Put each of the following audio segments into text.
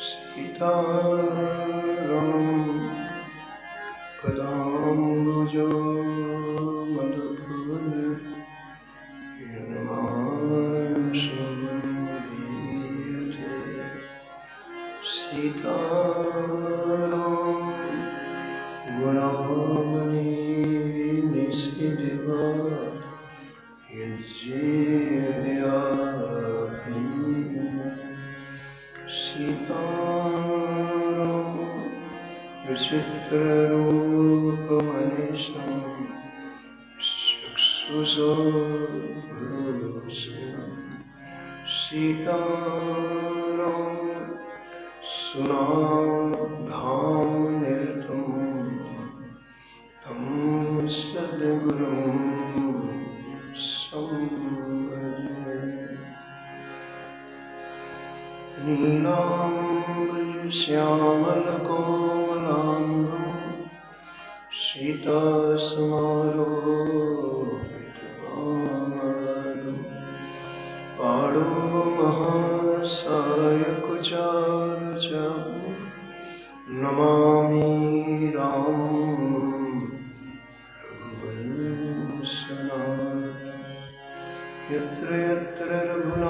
सीताराम पदाम्बुजो मधुपूर यन्मांसुरीयते सीताराम गुणावली निशिदिवा यज्जेयापि सीताराम विचित्ररूपमनिशं चक्षुषोभूषणं सीताराम सुनामधामनिरतं तं सद्गुरुं संभजे नीलाम्बरश्यामलकोमलाङ्गं सीतासमारोपितवामदं पाणो महासायकुचारुचं नमामि रामं रघुवंशनाथं यत्र यत्र रघुनाथकीर्तनं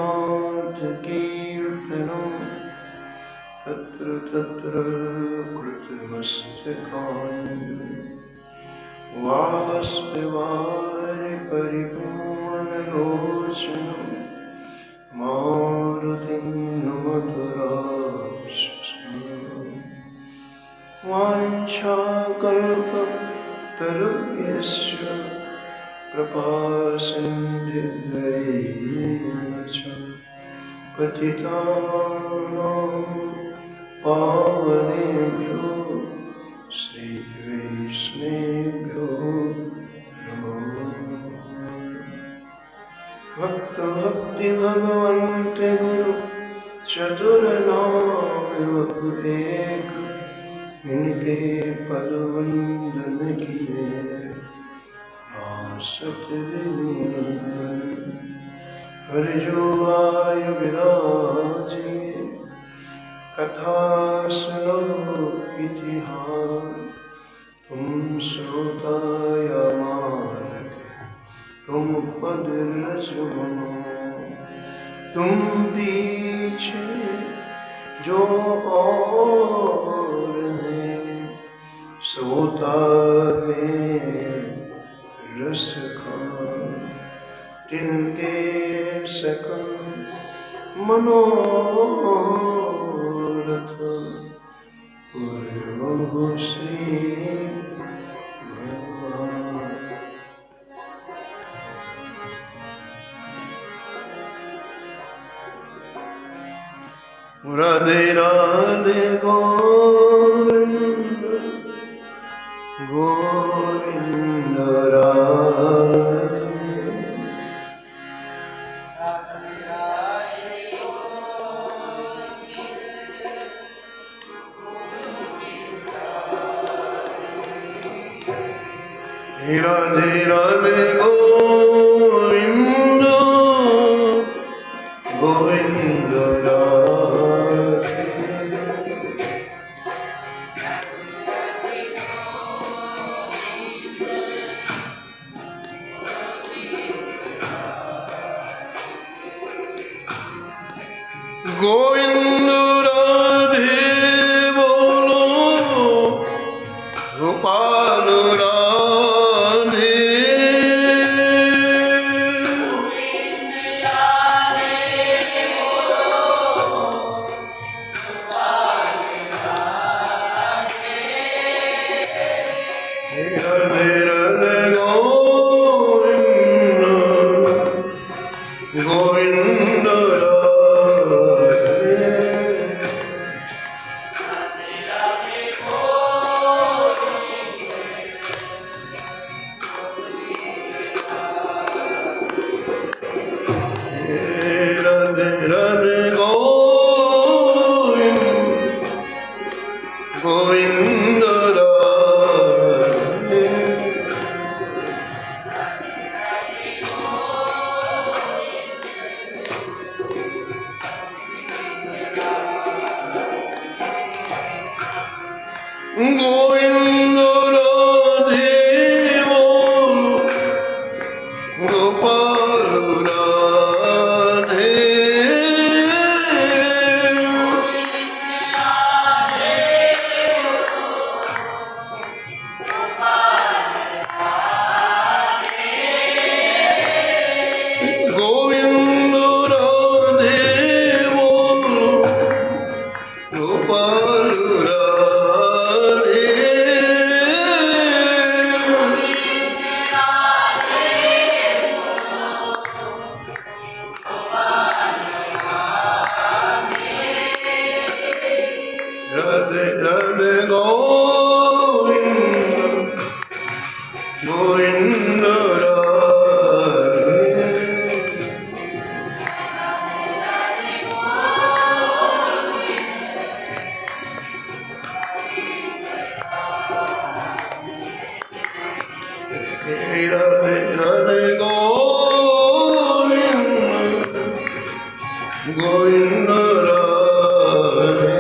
तत्र तत्र कृतमस्तकाञ्जलिं वाष्पवारि परिपूर्णलोचनं मारुतिं नमत राक्षसान् वाञ्छाकल्पतरुभ्यश्च कृपासिन्धुभ्यैव च पतितानां पावनेभ्यो श्रीवैष्णवेभ्यो नमो भक्ति भगवन्त गुरु चतुर्नाम एक इनके पद वंदन किए नासत हर जो आय विराजे कथा सुनो इतिहास तुम श्रोता या मानक तुम पद रजमनो तुम पीछे जो और हैं सोता में रस खान तिनके सकल मनोरथ पूर्व श्री भगवान। राधे राधे गोविंद गोविंद राधे राधे राधे गोविंद गोविंद राधे गोविंद राधे बोलो गोपाल राधे राधे राधे गोविंद गोविंद राधे राधे राधे गोविंद गोविंद राधे गोविंद राधे बोलो गोपाल राधे गोविंद राधे बोलो गोपाल राधे राधे राधे गोविंद गोविंद राधे राधे राधे गोविंद गोविंद राधे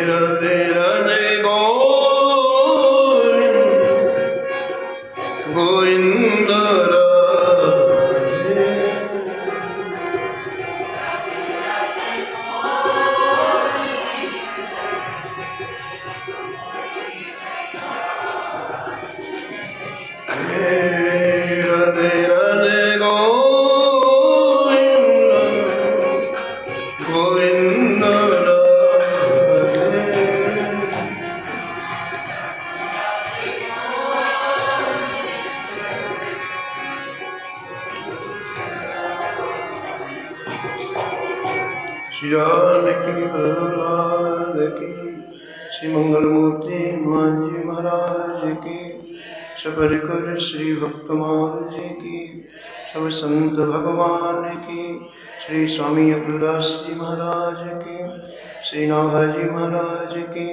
राधे राधे गोविंद गोविंद राधे राधे राधे गोविंद गोविंद राधे श्री जानकी वल्लभ की श्री मंगल मूर्ति हनुमान जी महाराज की सपरिकर श्री भक्तमाल जी की सब संत भगवान की श्री स्वामी अब्दुलदास जी महाराज की श्री नाभाजी महाराज की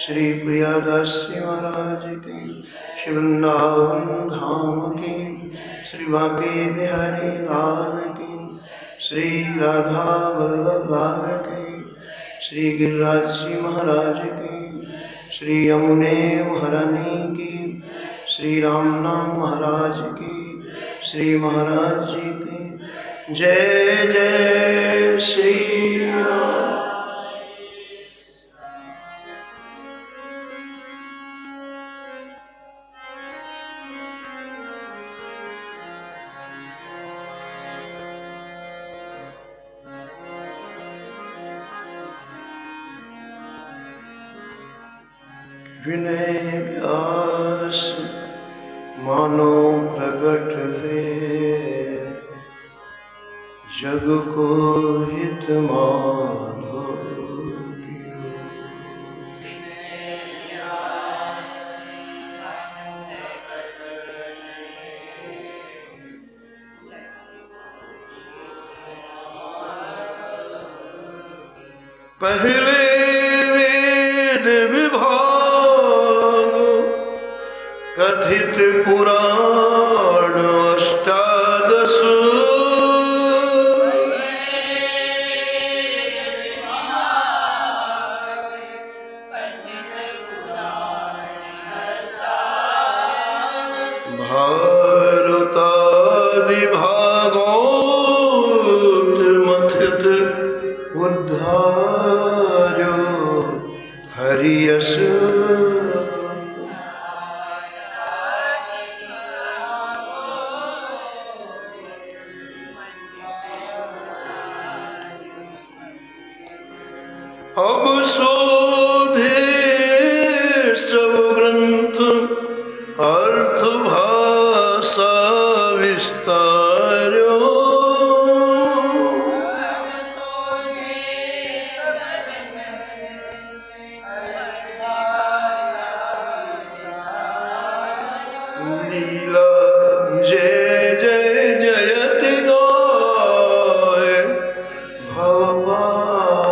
श्री प्रियादास जी महाराज की श्री वृंदावन धाम की श्री बांके बिहारी लाल की श्री राधा वल्लभ लाल की श्री गिरिराज जी महाराज की श्री यमुने महारानी की श्री रामनाम महाराज की श्री महाराज जी की जय जय श्री राम। विनय व्यास मानो प्रगट हुए जग को हित माधो पहले वेद विभाग कथित पुराण अष्टादश भारतादि भागोत्तमथित उद्धारो हरियस अब शोधे सब ग्रंथ अर्थ भाषा विस्तारो लीला जय जय जयति गाय भवपारे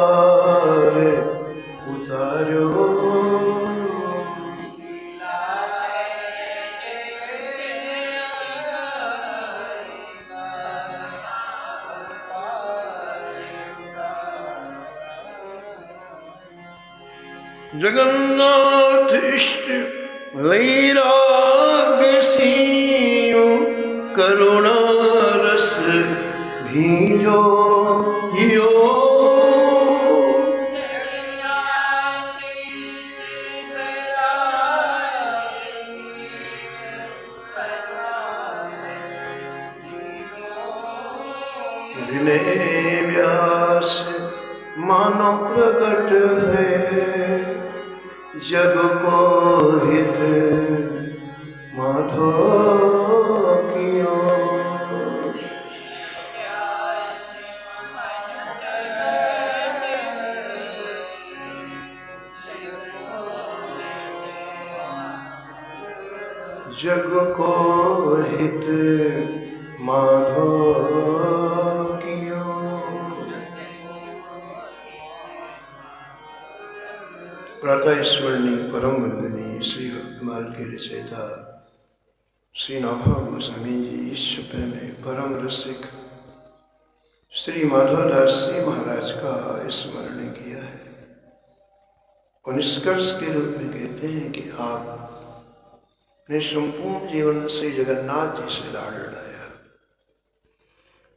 जगन्नाथ इष्ट वैराग्य सियो करुणा रस भीजो यो। विनय व्यास मानो प्रकट है जग को हित माधो कियो। जग को हित माधो कियो। प्रातः स्मरणीय परम वंदनीय श्री भक्तमाल के रचयिता श्री नाभा गोस्वामी जी इस छपे में परम रसिक श्री माधवदास जी महाराज का स्मरण किया है और निष्कर्ष के रूप में कहते हैं कि आप ने संपूर्ण जीवन से जगन्नाथ जी से लाड़ लड़ाया।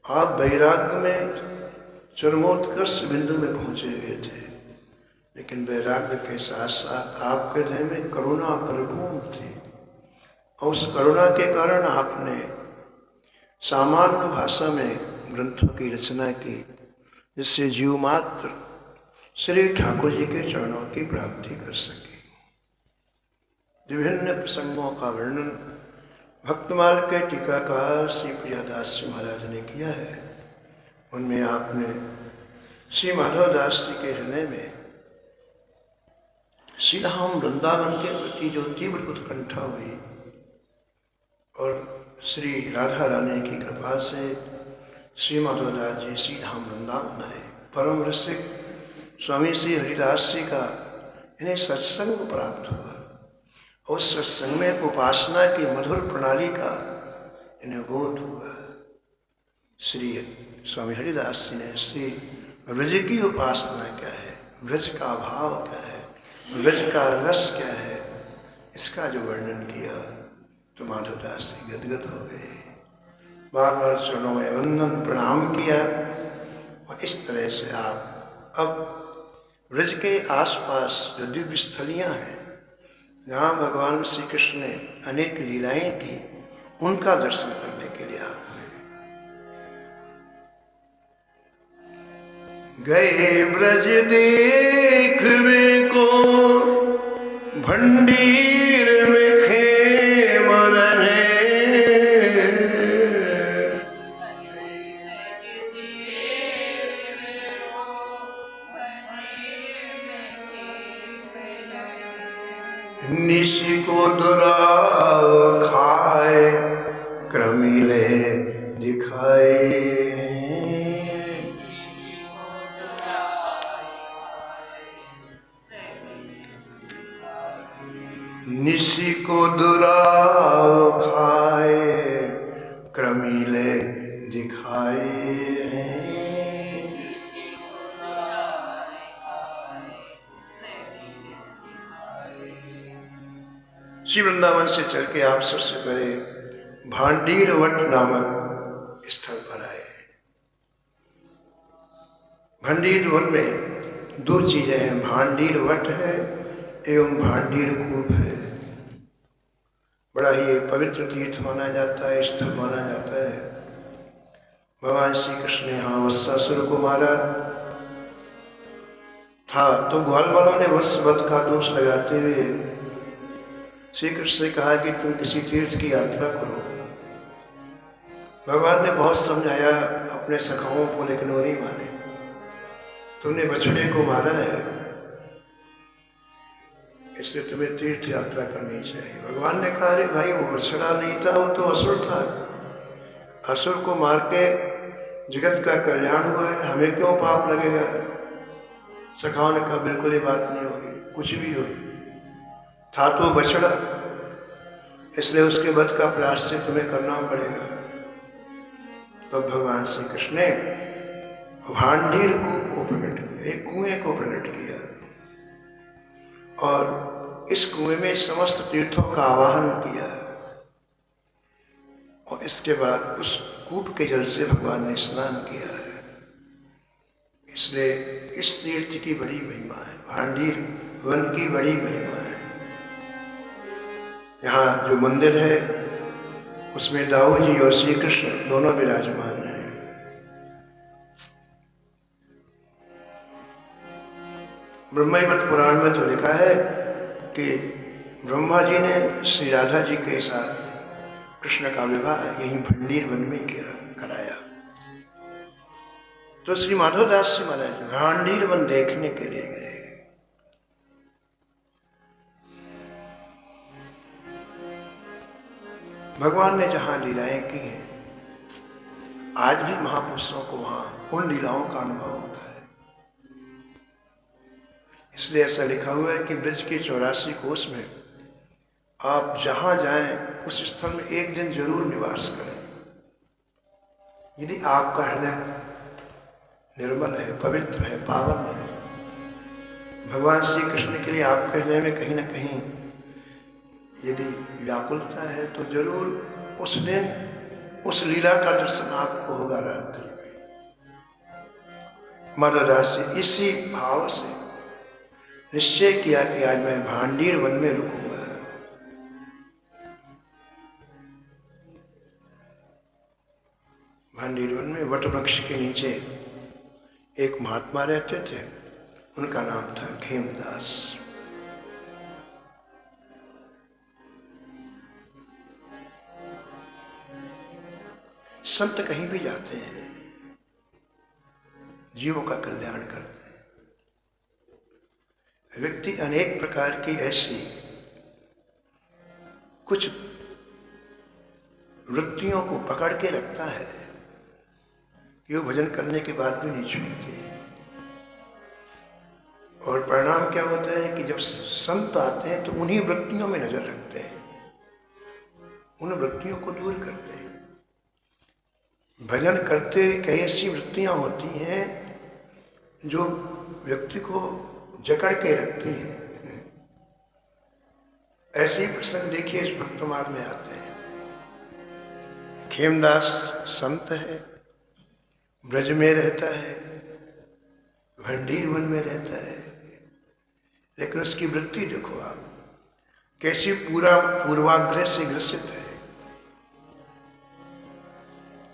आप वैराग्य में चरमोत्कर्ष बिंदु में पहुंचे हुए थे, लेकिन वैराग्य के साथ साथ आपके हृदय में करुणा परिपूर्ण थी और उस करुणा के कारण आपने सामान्य भाषा में ग्रंथों की रचना की, जिससे जीव मात्र श्री ठाकुर जी के चरणों की प्राप्ति कर सके। विभिन्न प्रसंगों का वर्णन भक्तमाल के टीकाकार श्री प्रियादास जी महाराज ने किया है। उनमें आपने श्री माधवदास जी के हृदय में श्री राम वृंदावन के प्रति जो तीव्र उत्कंठा हुई और श्री राधा रानी की कृपा से श्री माधवदास जी श्री धाम वृंदावन आए। परम रसिक स्वामी श्री हरिदास जी का इन्हें सत्संग प्राप्त हुआ। उस सत्संग में उपासना की मधुर प्रणाली का इन्हें बोध हुआ। श्री स्वामी हरिदास जी ने श्री ब्रज की उपासना क्या है, ब्रज का भाव क्या है, ब्रज का रस क्या है, इसका जो वर्णन किया तो माधवदास जी गदगद हो गए। बार बार चरणों में वंदन प्रणाम किया और इस तरह से आप अब ब्रज के आसपास जो दिव्य स्थलियाँ हैं जहाँ भगवान श्री कृष्ण ने अनेक लीलाएं की, उनका दर्शन करने के लिए आप गए। ब्रज देखवे को भंडीर में खेमर है, निशि को दुराव खाए क्रमिले दिखाए। निशि को दुराव खाए क्रमिले दिखाए हैं। श्री वृंदावन से चल के आप सबसे पहले भांडीर वट नामक स्थल पर आए। भांडीर वन में दो चीजें हैं, भांडीर वट है एवं भांडीर कूप है। बड़ा ही पवित्र तीर्थ माना जाता है, स्थल माना जाता है। भगवान श्री कृष्ण ने यहाँ वत्सासुर को मारा था तो ग्वाल वालों ने वत्सवध का दोष लगाते हुए श्री कृष्ण ने कहा कि तुम किसी तीर्थ की यात्रा करो। भगवान ने बहुत समझाया अपने सखाओं को, लेकिन वो नहीं माने। तुमने बछड़े को मारा है, इसलिए तुम्हें तीर्थ यात्रा करनी चाहिए। भगवान ने कहा अरे भाई वो बछड़ा नहीं था, वो तो असुर था। असुर को मार के जगत का कल्याण हुआ है, हमें क्यों पाप लगेगा। सखाओं ने कहा बिल्कुल ये बात नहीं होगी, कुछ भी हो, था तो बछड़ा, इसलिए उसके वध का प्रायश्चित तुम्हें करना पड़ेगा। तो भगवान श्री कृष्ण ने भांडीर कूप को प्रकट किया, एक कुएं को प्रकट किया और इस कुएं में समस्त तीर्थों का आवाहन किया और इसके बाद उस कूप के जल से भगवान ने स्नान किया है। इसलिए इस तीर्थ की बड़ी महिमा है, भांडीर वन की बड़ी महिमा है। यहाँ जो मंदिर है उसमें दाऊ जी और श्री कृष्ण दोनों विराजमान हैं। ब्रह्मवैवर्त पुराण में तो लिखा है कि ब्रह्मा जी ने श्री राधा जी के साथ कृष्ण का विवाह यहीं भंडीर वन में कराया। तो श्री माधवदास जी महाराज भांडीर वन देखने के लिए गए। भगवान ने जहां लीलाएं की हैं, आज भी महापुरुषों को वहां उन लीलाओं का अनुभव होता है। इसलिए ऐसा लिखा हुआ है कि ब्रज के 84 कोस में आप जहां जाएं उस स्थल में एक दिन जरूर निवास करें। यदि आपका हृदय निर्मल है, पवित्र है, पावन है, भगवान श्री कृष्ण के लिए आपके हृदय में कहीं ना कहीं यदि व्याकुलता है, तो जरूर उस दिन उस लीला का दर्शन आपको होगा रात्रि में। माधवदास जी इसी भाव से निश्चय किया कि आज मैं भांडीर वन में रुकूंगा। भांडीर वन में वट वृक्ष के नीचे एक महात्मा रहते थे, उनका नाम था खेमदास। संत कहीं भी जाते हैं, जीवों का कल्याण करते हैं। व्यक्ति अनेक प्रकार की ऐसी कुछ वृत्तियों को पकड़ के रखता है कि वो भजन करने के बाद भी नहीं छूटते। और परिणाम क्या होता है कि जब संत आते हैं तो उन्हीं वृत्तियों में नजर रखते हैं, उन वृत्तियों को दूर करते हैं। भजन करते हुए कई ऐसी वृत्तियां होती हैं जो व्यक्ति को जकड़ के रखती हैं। ऐसे ही प्रसंग देखिए इस भक्तमाल में आते हैं। खेमदास संत है, ब्रज में रहता है, भंडीर वन में रहता है, लेकिन उसकी वृत्ति देखो आप कैसी पूरा पूर्वाग्रह से ग्रसित है।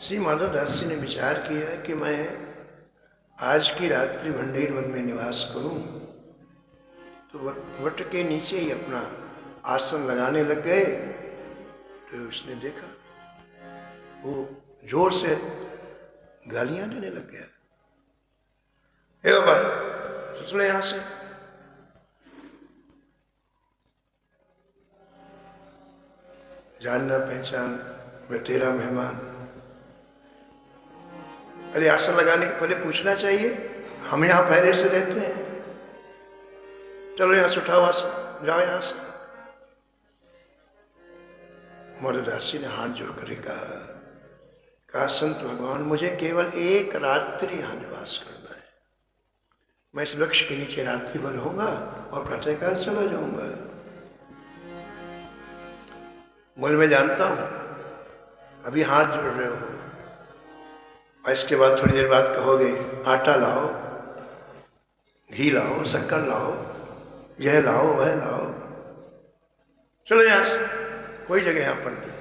श्री माधवदास जी ने विचार किया है कि मैं आज की रात्रि भंडीर वन में निवास करूं, तो वट के नीचे ही अपना आसन लगाने लग गए। तो उसने देखा वो जोर से गालियां देने लग गया। ए बाबा सुन ले, यहां से जानना पहचान, मैं तेरा मेहमान। अरे आसन लगाने के पहले पूछना चाहिए, हम यहां पहले से रहते हैं, चलो यहां से उठाओ आसन, जाओ यहां से। माधवदास जी ने हाथ जोड़ कर कहा संत भगवान, मुझे केवल एक रात्रि यहां निवास करना है। मैं इस वृक्ष के नीचे रात्रि भर रहूंगा और प्रातःकाल चला जाऊंगा। बोले मैं जानता हूं अभी हाथ जोड़ रहे हो, और इसके बाद थोड़ी देर बाद कहोगे आटा लाओ, घी लाओ, शक्कर लाओ, यह लाओ, वह लाओ, चलो यहां से, कोई जगह यहां पर नहीं।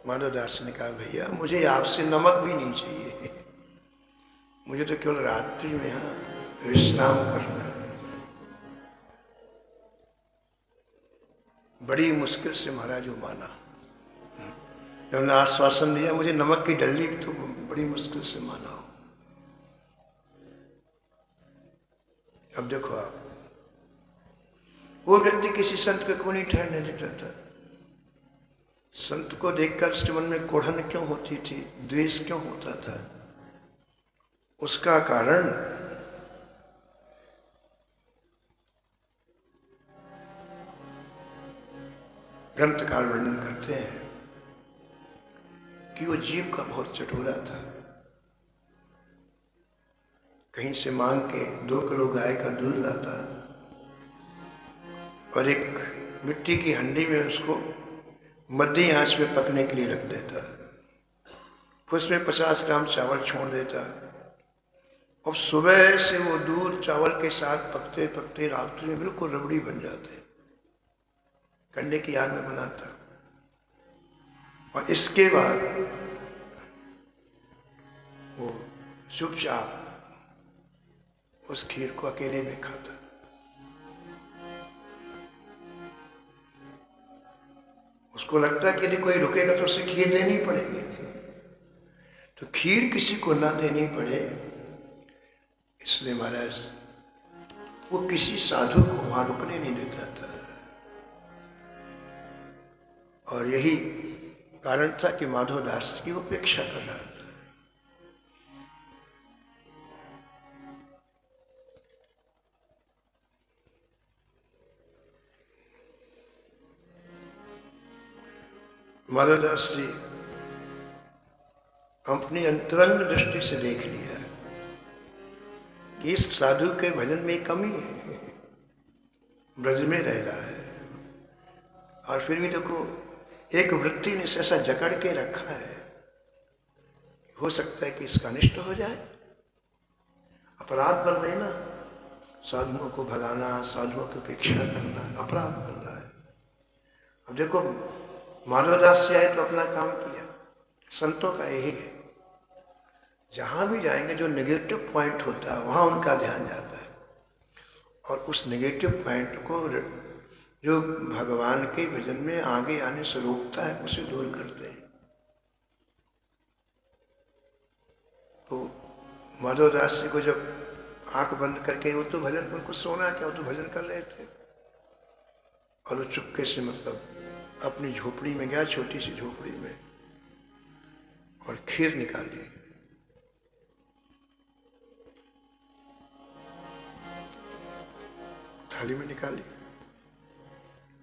माधवदास ने कहा भैया मुझे आपसे नमक भी नहीं चाहिए, मुझे तो केवल रात्रि में यहां विश्राम करना है। बड़ी मुश्किल से महाराज वो माना। जब उन्होंने आश्वासन दिया मुझे नमक की डल्ली भी, तो बड़ी मुश्किल से माना हो। अब देखो आप, वो व्यक्ति किसी संत को क्यों नहीं ठहरने देता था? संत को देखकर उसके मन में कोढ़न क्यों होती थी, द्वेष क्यों होता था? उसका कारण ग्रंथकार वर्णन करते हैं कि वो जीव का बहुत चटोरा था। कहीं से मांग के 2 किलो गाय का दूध लाता और एक मिट्टी की हंडी में उसको मध्यम आंच पे पकने के लिए रख देता, फिर उसमें 50 ग्राम चावल छोड़ देता और सुबह से वो दूध चावल के साथ पकते पकते रात्रि में बिल्कुल रबड़ी बन जाते, कंडे की आग में बनाता। और इसके बाद वो चुपचाप उस खीर को अकेले में खाता। उसको लगता कि यदि कोई रुकेगा तो उसे खीर देनी पड़ेगी, तो खीर किसी को ना देनी पड़े इसलिए महाराज वो किसी साधु को वहां रुकने नहीं देता था। और यही कारण था कि माधवदास की उपेक्षा कर रहा था। माधवदास जी अपनी अंतरंग दृष्टि से देख लिया कि इस साधु के भजन में कमी है, ब्रज में रह रहा है और फिर भी देखो एक वृत्ति ने ऐसा जकड़ के रखा है, हो सकता है कि इसका अनिष्ट हो जाए। अपराध बन रहे ना, साधुओं को भगाना, साधुओं की उपेक्षा करना अपराध बन रहा है। अब देखो माधवदास जी आए तो अपना काम किया। संतों का यही है, जहां भी जाएंगे जो नेगेटिव पॉइंट होता है वहां उनका ध्यान जाता है और उस नेगेटिव पॉइंट को जो भगवान के भजन में आगे आने से रोकता है उसे दूर करते हैं। तो माधवदास जी को जब आंख बंद करके वो तो भजन, उनको सोना क्या, वो तो भजन कर रहे थे और वो चुपके से मतलब अपनी झोपड़ी में गया, छोटी सी झोपड़ी में, और खीर निकाली। थाली में निकाली,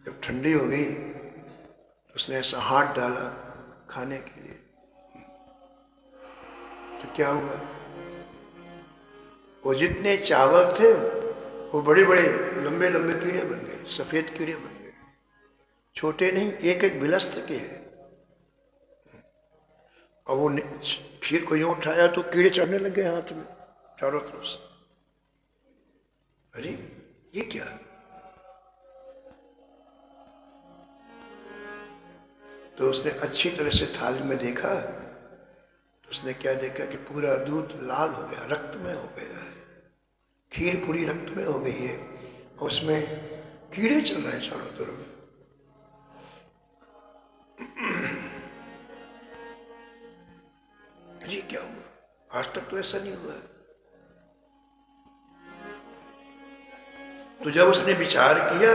जब ठंडी हो गई तो उसने ऐसा हाथ डाला खाने के लिए, तो क्या हुआ, वो जितने चावल थे वो बड़े बड़े लंबे लंबे कीड़े बन गए, सफेद कीड़े बन गए, छोटे नहीं, एक एक बिलस्त्र के हैं। और वो खीर को यूं उठाया तो कीड़े चढ़ने लग गए हाथ में चारों तरफ से। अरे ये क्या, तो उसने अच्छी तरह से थाली में देखा तो उसने क्या देखा कि पूरा दूध लाल हो गया, रक्त में हो गया है, खीर पूरी रक्त में हो गई है और उसमें कीड़े चल रहे हैं चारों तरफ। जी क्या हुआ, आज तक तो ऐसा नहीं हुआ। तो जब उसने विचार किया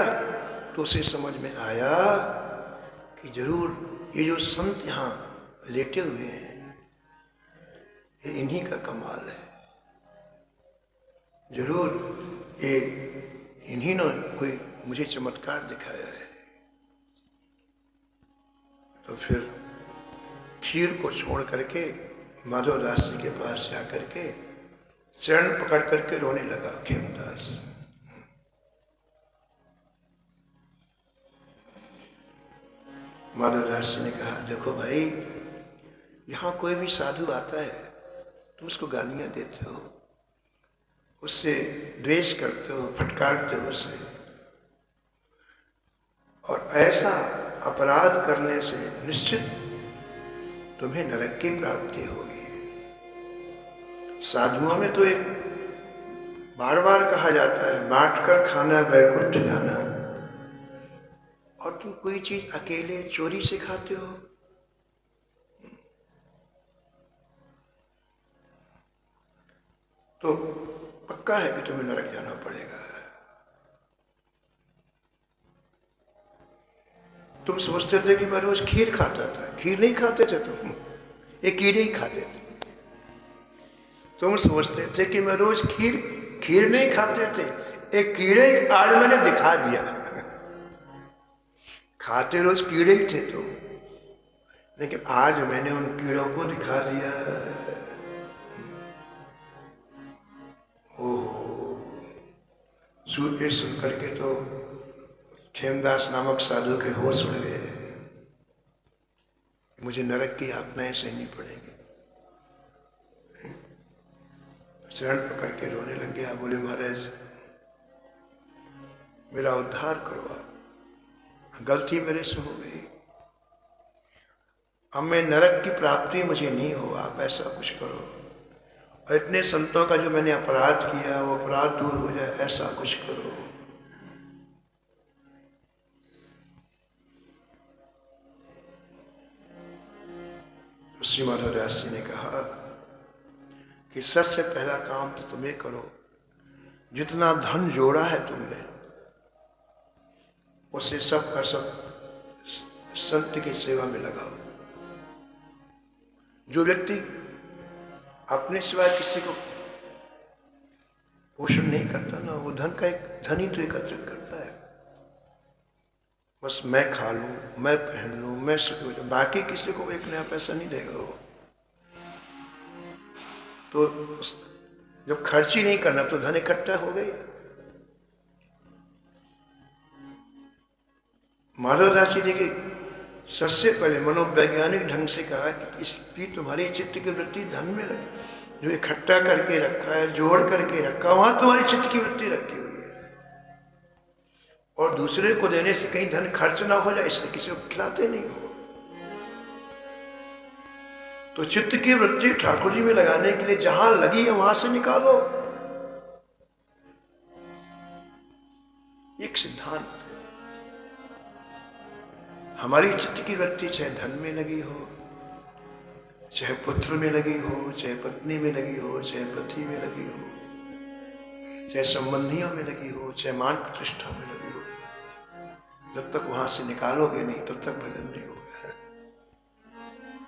तो उसे समझ में आया कि जरूर ये जो संत यहाँ लेटे हुए हैं ये इन्हीं का कमाल है, जरूर ये इन्हीं ने कोई मुझे चमत्कार दिखाया है। तो फिर खीर को छोड़ करके माधवदास जी के पास जाकर के चरण पकड़ करके रोने लगा खेमदास। माधवदास जी ने कहा, देखो भाई, यहाँ कोई भी साधु आता है तुम उसको गालियां देते हो, उससे द्वेष करते हो, फटकारते हो उसे, और ऐसा अपराध करने से निश्चित तुम्हें नरक की प्राप्ति होगी। साधुओं में तो एक बार बार कहा जाता है, बांट कर खाना वैकुंठ जाना, और तुम कोई चीज अकेले चोरी से खाते हो। तो पक्का है कि तुम्हें नरक जाना पड़ेगा। तुम सोचते थे कि मैं रोज खीर खाता था, खीर नहीं खाते थे तुम, ये कीड़े ही खाते थे। तुम सोचते थे कि मैं रोज खीर नहीं खाते थे, एक कीड़े आज मैंने दिखा दिया। खाते रोज कीड़े ही थे तुम, लेकिन आज मैंने उन कीड़ों को दिखा दिया। ये सुन करके तो खेमदास नामक साधु के होश उड़ गए। मुझे नरक की यातनाएं सहनी पड़ेंगी। चरण पकड़ के रोने लग गया। बोले महाराज मेरा उद्धार करो आप, गलती मेरे से हो गई, अब मैं नरक की प्राप्ति मुझे नहीं हो, आप ऐसा कुछ करो। और इतने संतों का जो मैंने अपराध किया वो अपराध दूर हो जाए, ऐसा कुछ करो। श्री माधवदास जी ने कहा कि सबसे पहला काम तो तुम्हें करो, जितना धन जोड़ा है तुमने उसे सब का सब संत की सेवा में लगाओ। जो व्यक्ति अपने सिवाय किसी को पोषण नहीं करता ना, वो धन का एक धन ही तो एकत्रित करता है। बस मैं खा लूं, मैं पहन लूं, मैं सुखी हो जाऊं, बाकी किसी को एक नया पैसा नहीं देगा वो। तो जब खर्च ही नहीं करना तो धन इकट्ठा हो गई। माधवदास जी ने सबसे पहले मनोवैज्ञानिक ढंग से कहा कि इसकी तुम्हारी चित्त की वृत्ति धन में लगे। जो इकट्ठा करके रखा है, जोड़ करके रखा, वहां तुम्हारी चित्त की वृत्ति रखी हुई है। और दूसरे को देने से कहीं धन खर्च ना हो जाए, इसलिए किसी को खिलाते नहीं हो। तो चित्त की वृत्ति ठाकुर जी में लगाने के लिए जहां लगी है वहां से निकालो। एक सिद्धांत, हमारी चित्त की वृत्ति चाहे धन में लगी हो, चाहे पुत्र में लगी हो, चाहे पत्नी में लगी हो, चाहे पति में लगी हो, चाहे संबंधियों में लगी हो, चाहे मान प्रतिष्ठा में लगी हो, जब तक वहां से निकालोगे नहीं तब तक भजन नहीं होगा।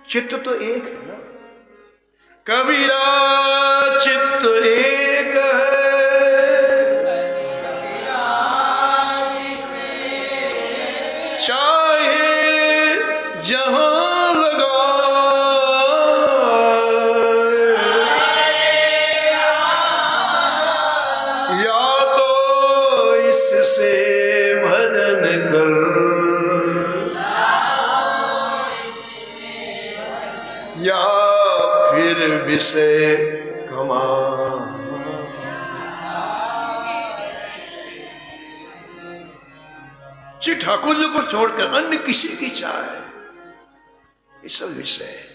चित्त तो एक है ना, कबीरा चित्त एक है, चाहे जहां लगा, या तो इससे भजन कर, या फिर विषय कमा। श्री ठाकुर जी को छोड़कर अन्य किसी की चाहे, ये सब विषय है।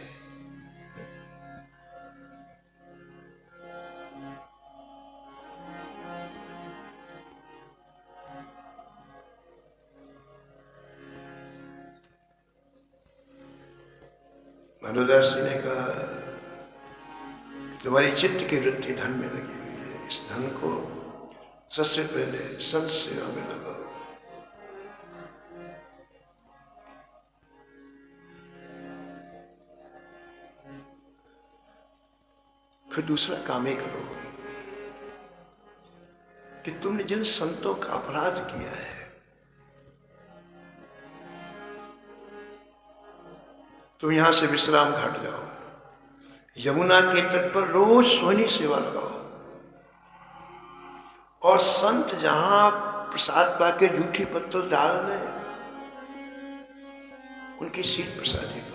माधवदास जी ने कहा तुम्हारी चित्त की वृत्ति धन में लगी हुई है, इस धन को सबसे पहले संत सेवा में लगाओ। फिर दूसरा काम ही करो कि तुमने जिन संतों का अपराध किया है, तुम यहां से विश्राम घाट जाओ, यमुना के तट पर रोज सोहनी सेवा लगाओ, और संत जहां प्रसाद पाके जूठी पत्तल डाल दें उनकी शीत प्रसादी पाओ,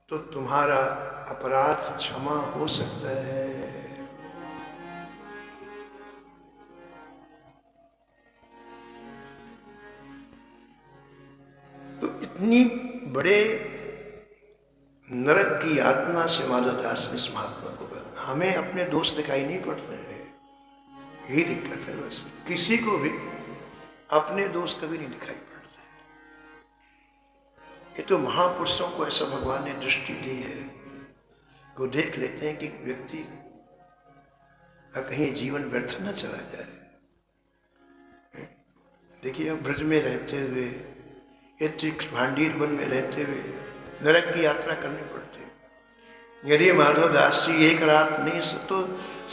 तो तुम्हारा अपराध क्षमा हो सकता है। तो इतनी बड़े नरक की यातना से माधवदास ने इस महात्मा को कहा, हमें अपने दोष दिखाई नहीं पड़ते हैं, यही दिक्कत है। बस किसी को भी अपने दोष कभी नहीं दिखाई पड़ते। ये तो महापुरुषों को ऐसा भगवान ने दृष्टि दी है, वो देख लेते हैं कि व्यक्ति का कहीं जीवन व्यर्थ न चला जाए। देखिए अब ब्रज में रहते हुए, भांडीर वन में रहते हुए नरक की यात्रा करनी पड़ती है। यदि माधवदास जी एक रात नहीं तो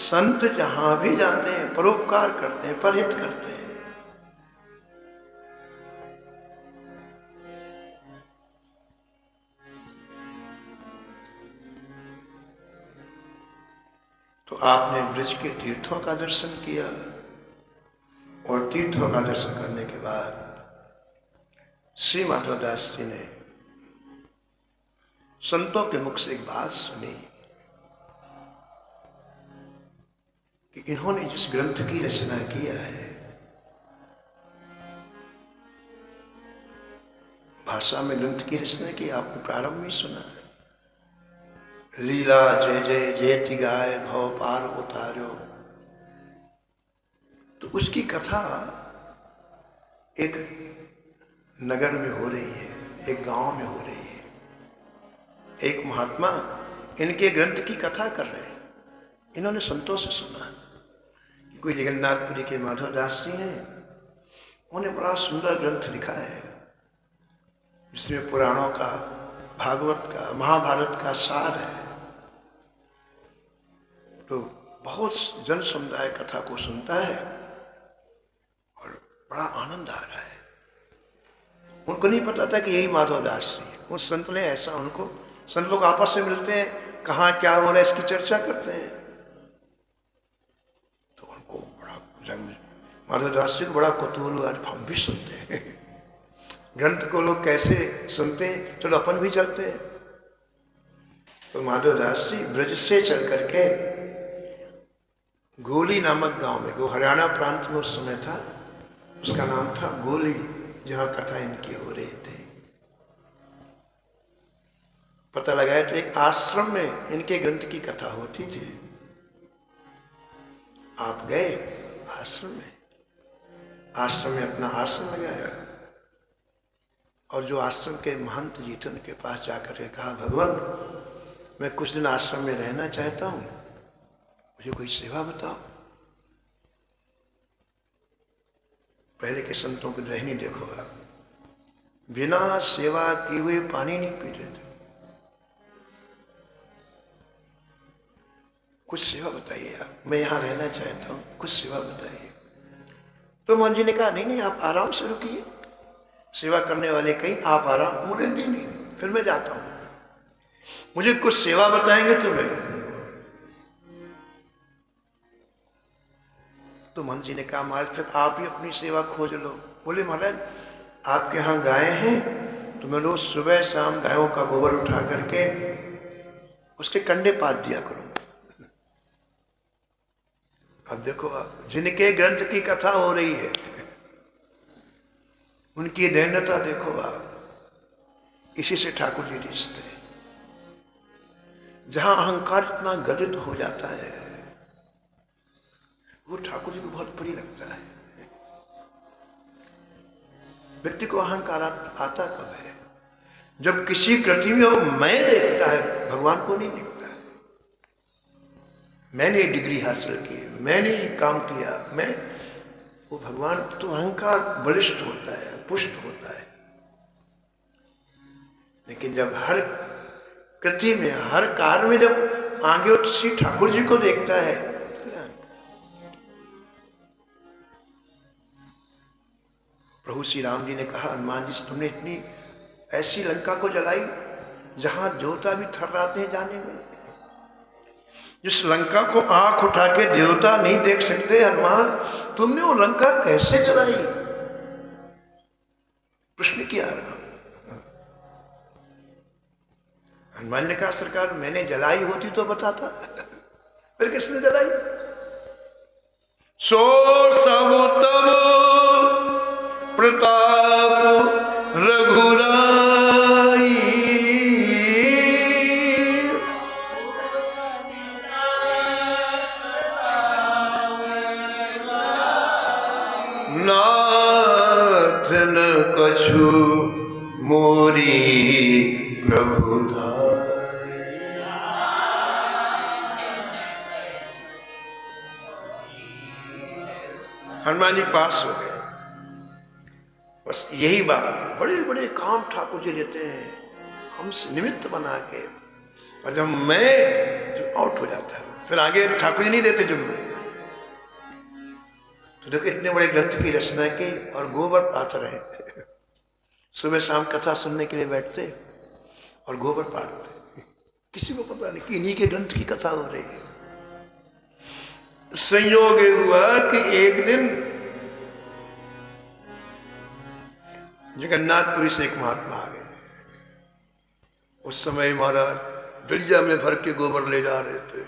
संत जहां भी जाते हैं परोपकार करते हैं, परहित करते हैं। तो आपने ब्रज के तीर्थों का दर्शन किया और तीर्थों का दर्शन करने के बाद श्री माधवदास जी ने संतों के मुख से एक बात सुनी कि इन्होंने जिस ग्रंथ की रचना किया है, भाषा में ग्रंथ की रचना की, आपने प्रारंभ में सुना है, लीला जय जय जयति गाय भव पार उतारो। तो उसकी कथा एक नगर में हो रही है, एक गांव में हो रही है। एक महात्मा इनके ग्रंथ की कथा कर रहे हैं। इन्होंने संतों से सुना कि कोई जगन्नाथपुरी के माधवदास जी हैं, उन्होंने बड़ा सुंदर ग्रंथ लिखा है जिसमें पुराणों का, भागवत का, महाभारत का सार है। तो बहुत जन समुदाय कथा को सुनता है और बड़ा आनंद आ रहा है। उनको नहीं पता था कि यही माधवदास जी। उस संत ने ऐसा, उनको संत लोग आपस में मिलते हैं, कहाँ क्या हो रहा है इसकी चर्चा करते हैं। तो उनको बड़ा, माधवदास जी को बड़ा कौतूहल हुआ, हम भी सुनते हैं ग्रंथ को, लोग कैसे सुनते हैं, चलो अपन भी चलते हैं। तो माधवदास जी ब्रज से चल करके गोली नामक गांव में, वो हरियाणा प्रांत में उस समय था, उसका नाम था गोली, जहां कथा इनकी हो रही थी। पता लगाया तो एक आश्रम में इनके ग्रंथ की कथा होती थी। आप गए आश्रम में, आश्रम में अपना आश्रम लगाया और जो आश्रम के महंत जी थे उनके पास जाकर के कहा, भगवान मैं कुछ दिन आश्रम में रहना चाहता हूं, मुझे कोई सेवा बताओ। पहले के संतों को रहनी देखो आप, बिना सेवा किए हुए पानी नहीं पीते थे। कुछ सेवा बताइए आप, मैं यहां रहना चाहता हूं, कुछ सेवा बताइए। तो मान जी ने कहा, नहीं नहीं आप आराम से रुकिए, सेवा करने वाले कहीं, आप आराम। मुझे नहीं, फिर मैं जाता हूं, मुझे कुछ सेवा बताएंगे तो मैं। तो मन जी ने कहा, महाराज फिर आप ही अपनी सेवा खोज लो। बोले महाराज आपके यहाँ गाय हैं तो मैं रोज सुबह शाम गायों का गोबर उठा करके उसके कंडे पात दिया करूंगा। अब देखो आप, जिनके ग्रंथ की कथा हो रही है उनकी दैन्यता देखो आप। इसी से ठाकुर जी रिश्ते, जहां अहंकार इतना गलित हो जाता है वो ठाकुर जी को बहुत बुरी लगता है। व्यक्ति को अहंकार आता कब है? जब किसी कृति में वो मैं देखता है, भगवान को नहीं देखता है। मैंने डिग्री हासिल की, मैंने ये काम किया, मैं, वो भगवान तो अहंकार बलिष्ठ होता है, पुष्ट होता है। लेकिन जब हर कृति में, हर कार्य में जब आगे उठ श्री ठाकुर जी को देखता है, प्रभु श्री राम जी ने कहा, हनुमान जी तुमने इतनी ऐसी लंका को जलाई जहां देवता भी थर्राते हैं जाने में। जिस लंका को आंख उठा के देवता नहीं देख सकते, हनुमान तुमने वो लंका कैसे जलाई? प्रश्न किया राम। हनुमान ने कहा, सरकार मैंने जलाई होती तो बताता, फिर किसने जलाई? सो सब तब प्रताप रघुराई, नाथ न कछु मोरी प्रभुधाई। हनुमान जी पास हो गए। बस यही बात, बड़े बड़े काम ठाकुर जी लेते हैं हमसे निमित्त बना के, और जब मैं जो आउट हो जाता है फिर आगे ठाकुर जी नहीं देते जब। तो देखो इतने बड़े ग्रंथ की रचना की और गोबर पात रहे सुबह शाम कथा सुनने के लिए बैठते और गोबर पाटते, किसी को पता नहीं कि इन्हीं के ग्रंथ की कथा हो रही है। संयोग हुआ कि एक दिन जगन्नाथपुरी से एक महात्मा आ गए। उस समय महाराज डलिया में भर के गोबर ले जा रहे थे,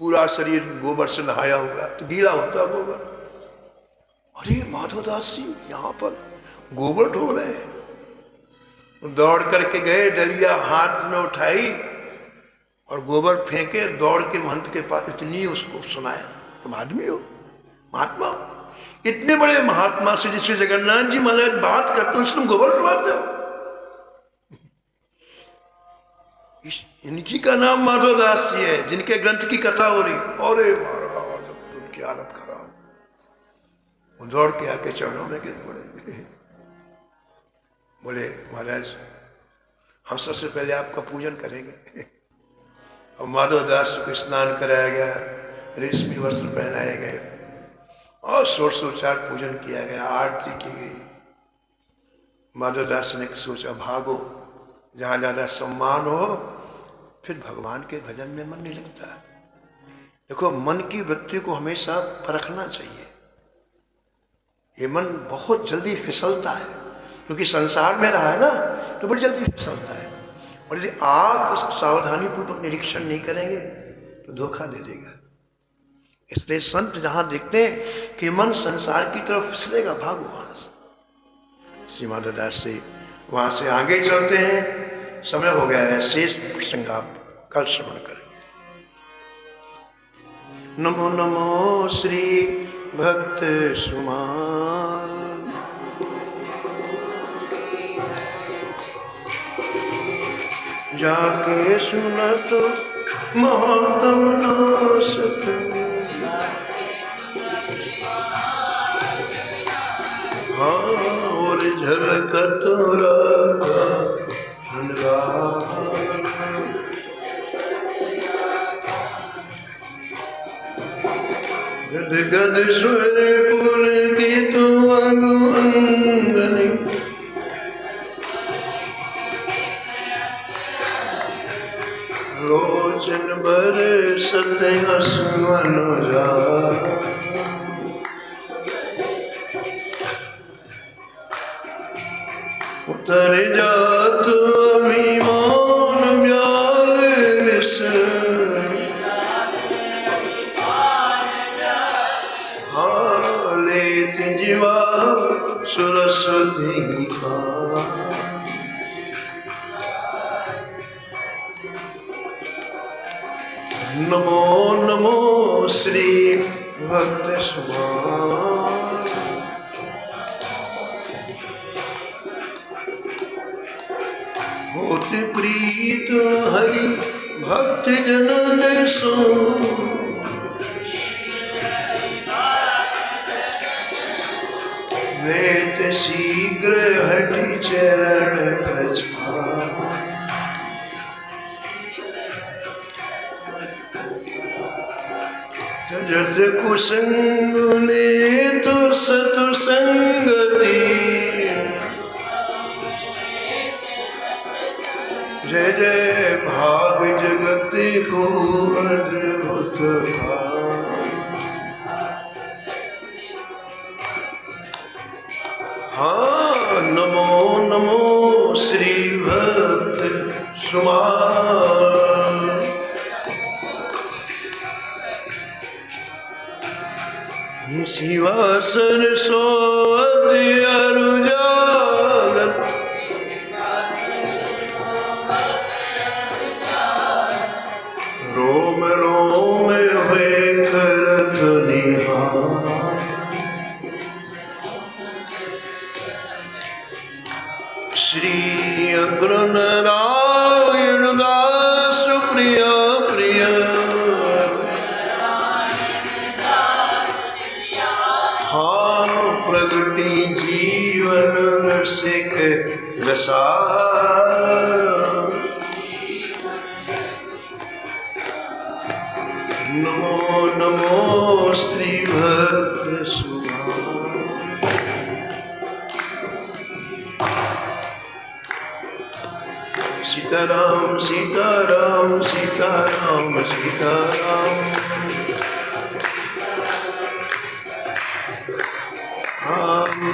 पूरा शरीर गोबर से नहाया हुआ, तो गीला होता गोबर। अरे माधवदास जी यहाँ पर गोबर ढो रहे हैं। दौड़ करके गए, डलिया हाथ में उठाई और गोबर फेंके, दौड़ के महंत के पास इतनी उसको सुनाया, तुम आदमी हो, महात्मा हो। इतने बड़े महात्मा से जिससे जगन्नाथ जी महाराज बात करते हो, तुम गोबर डुबाते हो। इनकी का नाम माधवदास जी है, जिनके ग्रंथ की कथा हो रही। अरे महाराज जब तो उनकी हालत खराब, वो दौड़ के आके चरणों में गिर पड़े। बोले महाराज हम सबसे पहले आपका पूजन करेंगे। और माधवदास को स्नान कराया गया, रेशमी वस्त्र पहनाए गए और षोडशोपचार पूजन किया गया, आरती की गई। माधवदास ने सोचा भागो, जहाँ ज्यादा सम्मान हो फिर भगवान के भजन में मन नहीं लगता। देखो मन की वृत्ति को हमेशा परखना चाहिए। ये मन बहुत जल्दी फिसलता है, क्योंकि संसार में रहा है ना, तो बड़ी जल्दी फिसलता है। और यदि आप उसको सावधानी पूर्वक निरीक्षण नहीं करेंगे तो धोखा दे देगा। इसलिए संत जहां देखते हैं कि मन संसार की तरफ फिसलेगा, भागो वहां से। श्री माधवदास से वहां से आगे चलते हैं, समय हो गया है, शेष प्रसंग आप कल श्रवण करें। नमो नमो श्री भक्त सुमान, जाके सुनत महात्म नासत, और झलकत राधा गद गद स्वर पुलकित अंगनी, लोचन बरसत हसवन उतर जात अभिमान व्याल विष, हालेत जीवा सुरस्वती का। नमो नमो श्री भक्त सुमान, होत प्रीत हरि भक्त जन सो, वेत शीघ्र हटि चरण कछाय। जत कुसंग ले तो सतसंगति, जय जय भाग जगत को अद्भुत भाग। हाँ नमो नमो श्री भक्त सुमान, शिवासन सोवत अरुजागत, रोम रोम हुए करत निहार। श्री अग्र नारायण दास प्रिय प्रिय, प्रगति जीवन रसिक रसार। नमो नमो श्री भक्त सुमान, सीताराम सीताराम सीताराम सीताराम,